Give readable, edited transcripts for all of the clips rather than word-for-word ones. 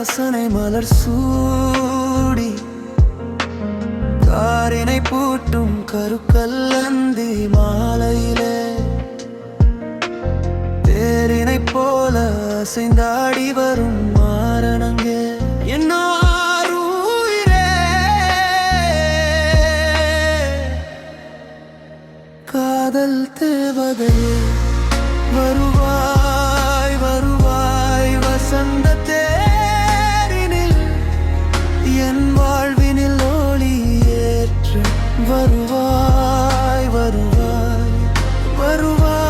வாசனை மலர் சூடி காரினை பூட்டும் கருக்கல்லந்தி மாலையிலே தேரினை போல அசைந்தாடி வரும் மாரணங்கே என்னாரூரே காதல் தேவதையே வருவாய் வருவாய் வசந்த தேரினில் என் வாழ்வினில் ஒளி ஏற்ற வருவாய் வருவாய் வருவாய்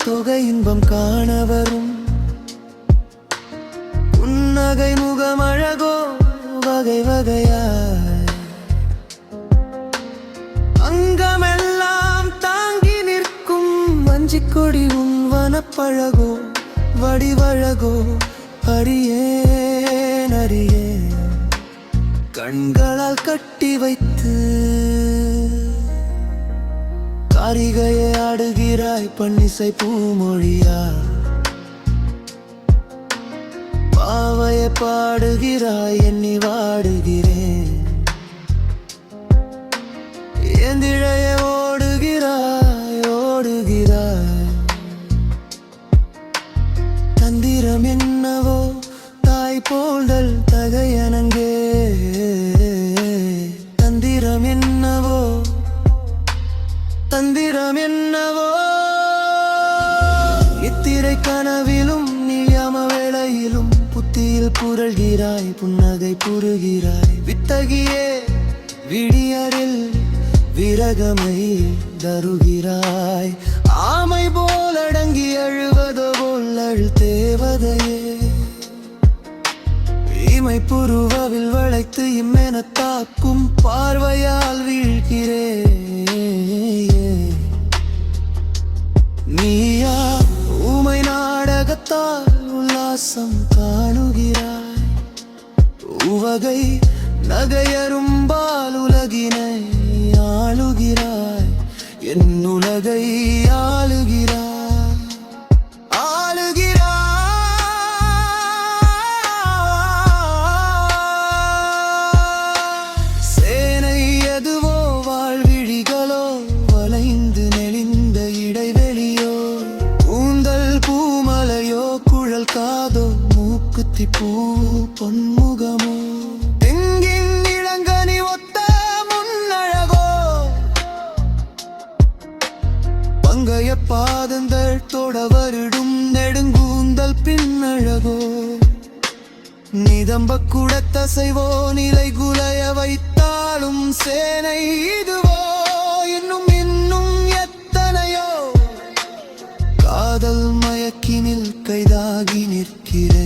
தொகை இன்பம் காண வரும் புன்னகை முகமழகோ வகை வகையாய் அங்கமெல்லாம் தாங்கி நிற்கும் வஞ்சிக் கொடி உன் வனப்பழகோ வடிவழகோ அறியேன் அறியேன் கண்களால் கட்டி வைத்து காரிகையை ஆடுகிறாய் பன்னிசை பூமொழியா பாவையை பாடுகிறாய் எண்ணி வாடுகிறேன் எந்திழைய ஓடுகிறாய் ஓடுகிறாய் தந்திரம் என்னவோ தாய் போல்தல் தகையனங்கே தந்திரம் என்னவோ தந்திரம் என்னவோ இத்திரை கனவிலும் நீயாம வேளையிலும் புத்தியில் புரள்கிறாய் புன்னகை புருகிறாய் வித்தகியே விடியரில் விரகமை தருகிறாய் ஆமை போல் அடங்கி அழுவதோ போல் அழு தேவதையே இமை புருவவில் வளைத்து இம்மென தாக்கும் பார்வையால் வீழ்கிறேன் நீயா ஊமை நாடகத்தால் உல்லாசம் காணுகிறாய் உவகை நகையரும்பால் உலகினை ஆளுகிறாய் என் உலகை ஆளுகிறாய் காதோ மூக்குத்தி பூ பொன்முகமோ எங்கின் இளங்கனி ஒத்த முன்னழகோ பங்கைய பாதங்கள் தொட வருடும் நெடுங்கூந்தல் பின்னழகோ நிதம்ப குடத்தசைவோ நிலை குலைய வைத்தாலும் சேனை இதுவோ இன்னும் இன்னும் எத்தனையோ காதல் மயக்கினில் கைதாகி நிற்கிறேன்